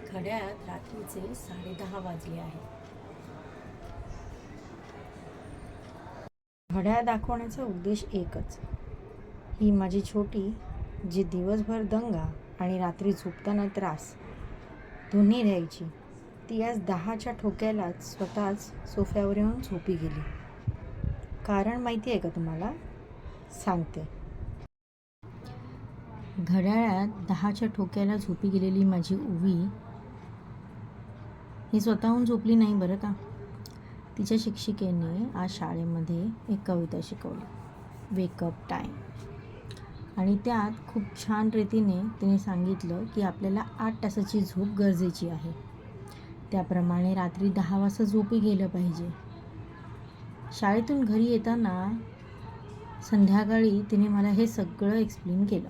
घड्याळात रात्रीचे 10:30 वाजले आहेत. घड्याळ दाखवण्याचा उद्देश एकच. ही माझी छोटी, जी दिवसभर दंगा आणि रात्री झोपताना त्रास दोन्ही द्यायची, ती आज 10च्या ठोक्यालाच स्वतःच सोफ्यावर येऊन झोपी गेली. कारण माहिती आहे का तुम्हाला? सांगते. घड्याळात 10च्या ठोक्याला झोपी गेलेली माझी उवी ही स्वतःहून झोपली नाही बरं का. तिच्या शिक्षिकेने आज शाळेमध्ये एक कविता शिकवली, वेकअप टाईम. आणि त्यात खूप छान रीतीने तिने सांगितलं की आपल्याला 8 तासाची झोप गरजेची आहे. त्याप्रमाणे रात्री 10 वाजता झोपी गेलं पाहिजे. शाळेतून घरी येताना संध्याकाळी तिने मला हे सगळं एक्सप्लेन केलं.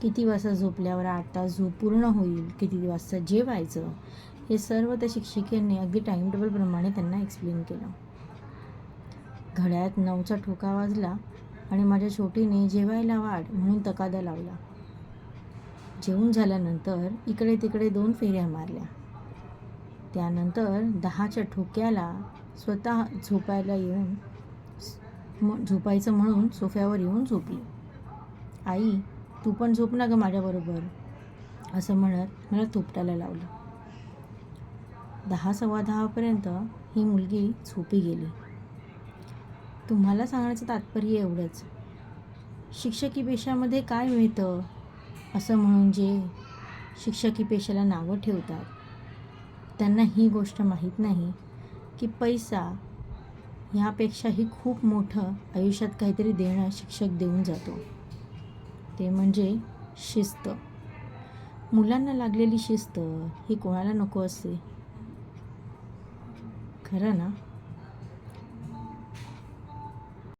किती वाजता झोपल्यावर 8 तास झोप पूर्ण होईल, किती वाजता जेवायचं, हे सर्व त्या शिक्षिकेने अगदी टाईम टेबलप्रमाणे त्यांना एक्सप्लेन केलं. घड्याळात 9चा ठोका वाजला आणि माझ्या छोटीने जेवायला वाढ म्हणून तकादा लावला. जेवून झाल्यानंतर इकडे तिकडे 2 फेऱ्या मारल्या. त्यानंतर 10च्या ठोक्याला स्वतः झोपायचं म्हणून सोफ्यावर येऊन झोपली. आई, तू पण झोप ना गं माझ्याबरोबर, असं म्हणत मला थोपटायला लावलं. 10 सव्वा 10पर्यंत ही मुलगी झोपी गेली. तुम्हाला सांगण्याचं तात्पर्य एवढंच, शिक्षकी पेशामध्ये काय मिळतं असं म्हणून जे शिक्षकी पेशाला नावं ठेवतात त्यांना ही गोष्ट माहीत नाही की पैसा ह्यापेक्षाही खूप मोठं आयुष्यात काहीतरी देणं शिक्षक देऊन जातो. ते म्हणजे शिस्त. मुलांना लागलेली शिस्त ही कोणाला नको असते, खरं ना?